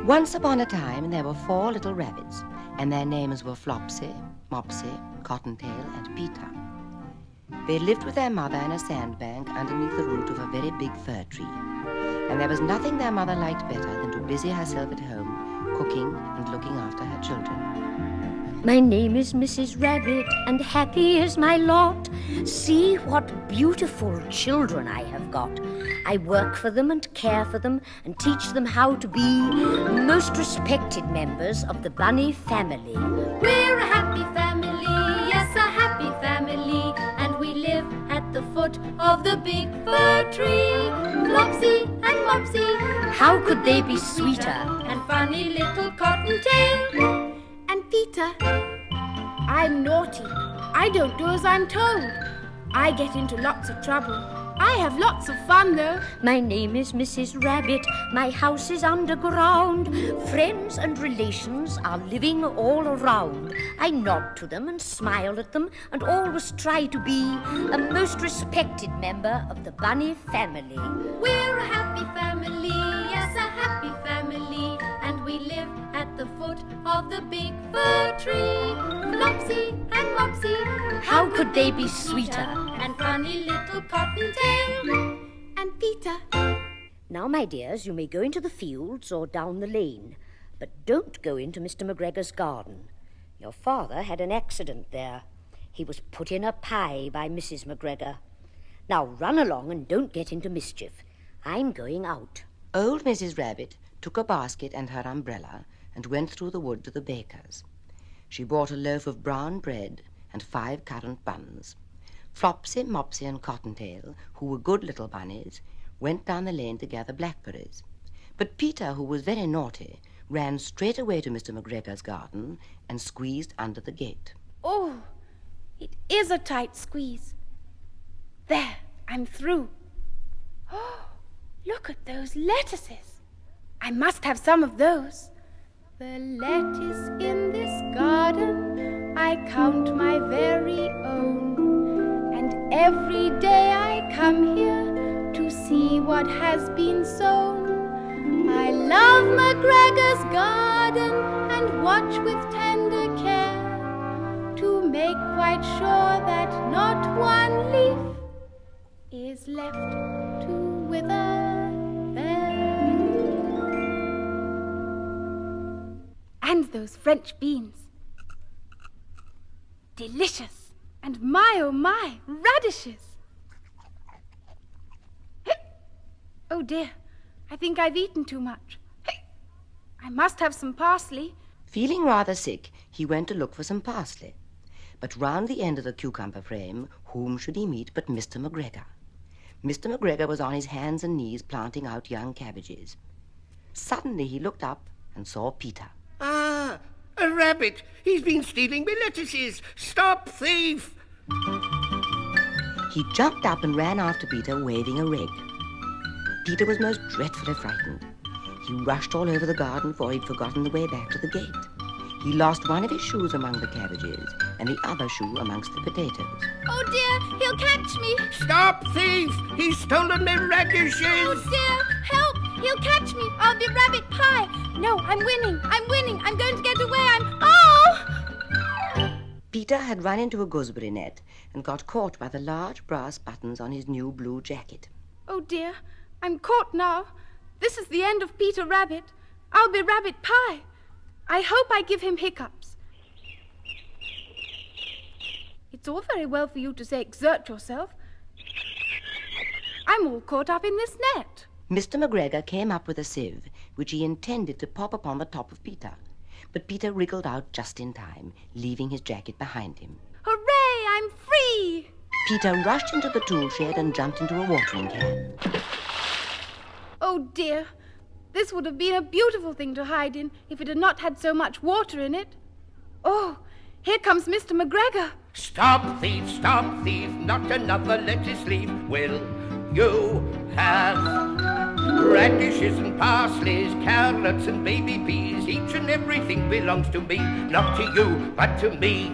Once upon a time, there were 4 little rabbits, and their names were Flopsy, Mopsy, Cottontail, and Peter. They lived with their mother in a sandbank underneath the root of a very big fir tree, and there was nothing their mother liked better than to busy herself at home, cooking and looking after her children. My name is Mrs. Rabbit, and happy is my lot. See what beautiful children I have got. I work for them and care for them and teach them how to be most respected members of the bunny family. We're a happy family, yes, a happy family, and we live at the foot of the big fir tree. Flopsy and Mopsy, How could they be sweeter? and funny little Cottontail. And Peter, I'm naughty. I don't do as I'm told. I get into lots of trouble. I have lots of fun, though. My name is Mrs. Rabbit. My house is underground. Friends and relations are living all around. I nod to them and smile at them and always try to be a most respected member of the bunny family. We're a happy family, yes, a happy family, and we live at the foot of the big fir tree. Flopsy and Mopsy, How could they be sweeter? and funny little Cottontail. And Peter, Now, my dears, you may go into the fields or down the lane, but don't go into Mr. McGregor's garden. Your father had an accident there. He was put in a pie by Mrs. McGregor. Now, run along and don't get into mischief. I'm going out. Old Mrs. Rabbit took a basket and her umbrella and went through the wood to the baker's. She bought a loaf of brown bread and 5 currant buns. Flopsy, Mopsy, and Cottontail, who were good little bunnies, went down the lane to gather blackberries. But Peter, who was very naughty, ran straight away to Mr. McGregor's garden and squeezed under the gate. oh, it is a tight squeeze. There, I'm through. Oh, look at those lettuces. I must have some of those. The lettuce in this garden, I count my very own. And every day I come here to see what has been sown. I love McGregor's garden and watch with tender care to make quite sure that not one leaf is left to wither there. And those French beans. Delicious. And my, oh my, radishes. Oh dear, I think I've eaten too much. I must have some parsley. Feeling rather sick, he went to look for some parsley. But round the end of the cucumber frame, whom should he meet but Mr. McGregor? Mr. McGregor was on his hands and knees planting out young cabbages. Suddenly he looked up and saw Peter. Ah, a rabbit. He's been stealing my lettuces. Stop, thief! He jumped up and ran after Peter, waving a rag. Peter was most dreadfully frightened. He rushed all over the garden, for he'd forgotten the way back to the gate. He lost one of his shoes among the cabbages and the other shoe amongst the potatoes. Oh dear, he'll catch me. Stop, thief! He's stolen my radishes! Oh dear, help! He'll catch me. I'll be rabbit pie. No, I'm winning. I'm going to get away. Oh! Peter had run into a gooseberry net and got caught by the large brass buttons on his new blue jacket. Oh dear, I'm caught now. This is the end of Peter Rabbit. I'll be rabbit pie. I hope I give him hiccups. It's all very well for you to say exert yourself. I'm all caught up in this net. Mr. McGregor came up with a sieve, which he intended to pop upon the top of Peter. But Peter wriggled out just in time, leaving his jacket behind him. Hooray, I'm free! Peter rushed into the tool shed and jumped into a watering can. Oh dear, this would have been a beautiful thing to hide in if it had not had so much water in it. Oh, here comes Mr. McGregor. Stop, thief, not another lettuce leaf. Will you have radishes and parsleys, carrots and baby peas? Each and everything belongs to me, not to you, but to me.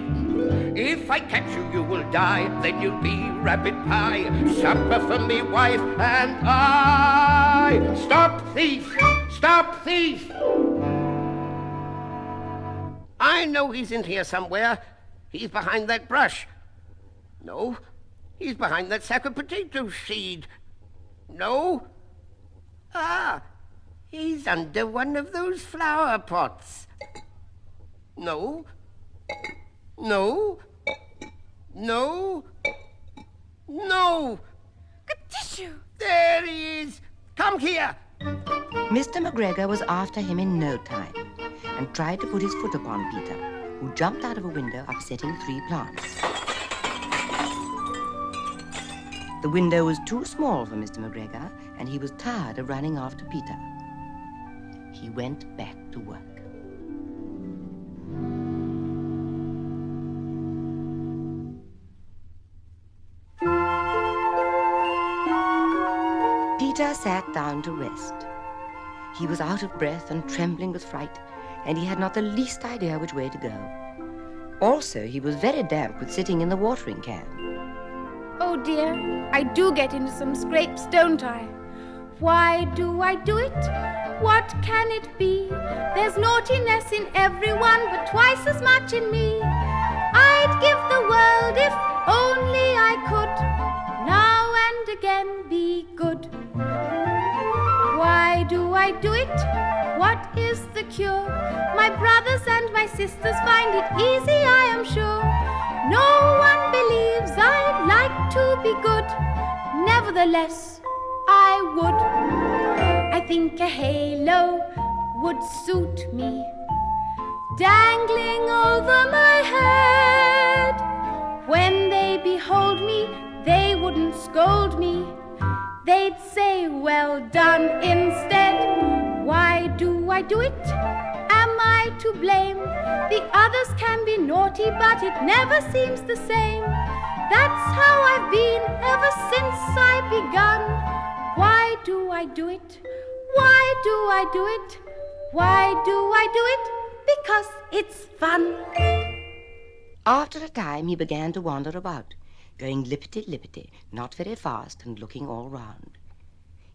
If I catch you, you will die, then you'll be rabbit pie. Supper for me, wife and I. Stop thief! Stop thief! I know he's in here somewhere. He's behind that brush. No, he's behind that sack of potato seed. No. Ah, he's under one of those flower pots. No. No. No. No. Tissue! There he is. Come here. Mr. McGregor was after him in no time and tried to put his foot upon Peter, who jumped out of a window, upsetting 3 plants. The window was too small for Mr. McGregor, and he was tired of running after Peter. He went back to work. Peter sat down to rest. He was out of breath and trembling with fright, and he had not the least idea which way to go. Also, he was very damp with sitting in the watering can. Oh dear, I do get into some scrapes, don't I? Why do I do it? What can it be? There's naughtiness in everyone, but twice as much in me. I'd give the world if only I could, now and again be good. Why do I do it? What is the cure? My brothers and my sisters find it easy, I am sure. No one believes I'd like to be good. Nevertheless, I would. I think a halo would suit me, dangling over my head. When they behold me, they wouldn't scold me. They'd say, well done instead. Why do I do it? Am I to blame? The others can be naughty, but it never seems the same. That's how I've been ever since I begun. Why do I do it? Why do I do it? Why do I do it? Because it's fun. After a time, he began to wander about, going lippity-lippity, not very fast, and looking all round.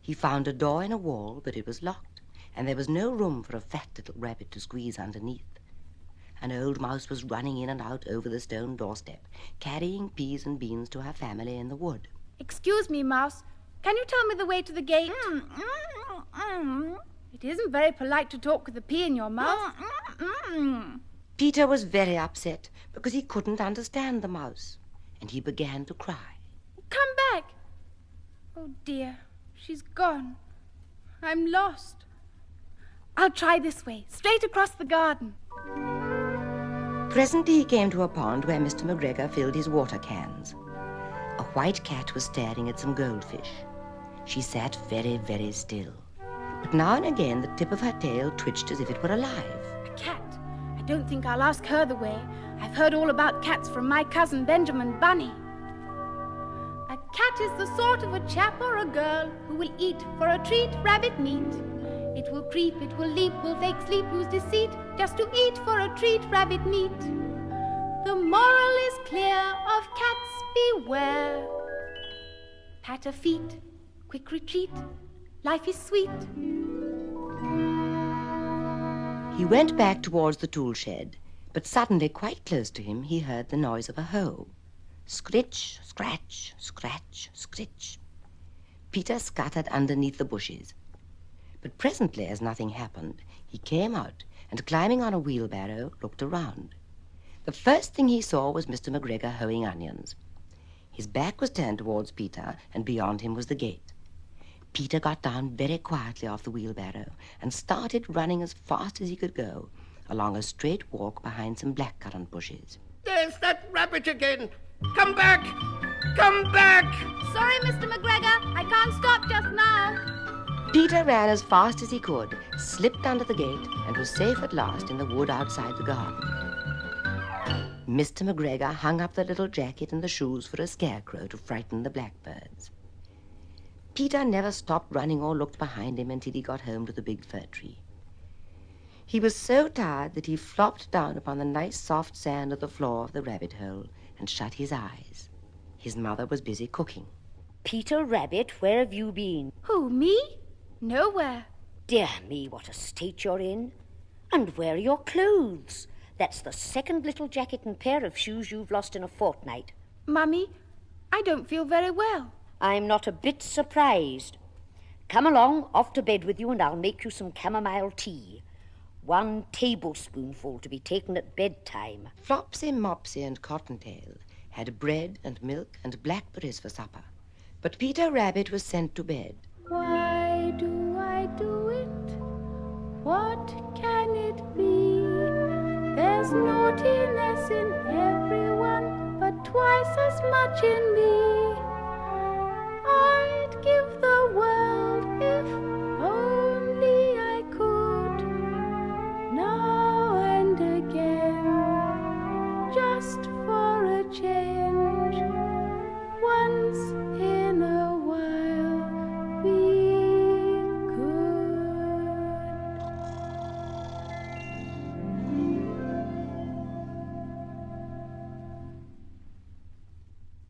He found a door in a wall, but it was locked, and there was no room for a fat little rabbit to squeeze underneath. An old mouse was running in and out over the stone doorstep, carrying peas and beans to her family in the wood. Excuse me, Mouse. Can you tell me the way to the gate? It isn't very polite to talk with a pea in your mouth. Peter was very upset because he couldn't understand the mouse, and he began to cry. Come back. Oh, dear. She's gone. I'm lost. I'll try this way, straight across the garden. Presently he came to a pond where Mr. McGregor filled his water cans. A white cat was staring at some goldfish. She sat very, very still, but now and again the tip of her tail twitched as if it were alive. A cat. I don't think I'll ask her the way. I've heard all about cats from my cousin Benjamin Bunny. A cat is the sort of a chap or a girl who will eat for a treat rabbit meat. It will creep, it will leap, will fake sleep, use deceit, just to eat for a treat rabbit meat. The moral is clear, of cats beware. Pat her feet, quick retreat, life is sweet. He went back towards the tool shed, but suddenly, quite close to him, he heard the noise of a hoe. Scritch, scratch, scratch, scritch. Peter scuttered underneath the bushes. But presently, as nothing happened, he came out and, climbing on a wheelbarrow, looked around. The first thing he saw was Mr. McGregor hoeing onions. His back was turned towards Peter, and beyond him was the gate. Peter got down very quietly off the wheelbarrow and started running as fast as he could go along a straight walk behind some blackcurrant bushes. There's that rabbit again. Come back! Come back! Sorry, Mr. McGregor, I can't stop just now. Peter ran as fast as he could, slipped under the gate, and was safe at last in the wood outside the garden. Mr. McGregor hung up the little jacket and the shoes for a scarecrow to frighten the blackbirds. Peter never stopped running or looked behind him until he got home to the big fir tree. He was so tired that he flopped down upon the nice soft sand of the floor of the rabbit hole and shut his eyes. His mother was busy cooking. Peter Rabbit, where have you been? Who, me? Nowhere. Dear me, what a state you're in. And where are your clothes? That's the second little jacket and pair of shoes you've lost in a fortnight. Mummy, I don't feel very well. I'm not a bit surprised. Come along, off to bed with you, and I'll make you some chamomile tea. 1 tablespoonful to be taken at bedtime. Flopsy, Mopsy, and Cottontail had bread and milk and blackberries for supper. But Peter Rabbit was sent to bed. Why do I do it? What can it be? There's naughtiness in everyone, but twice as much in me.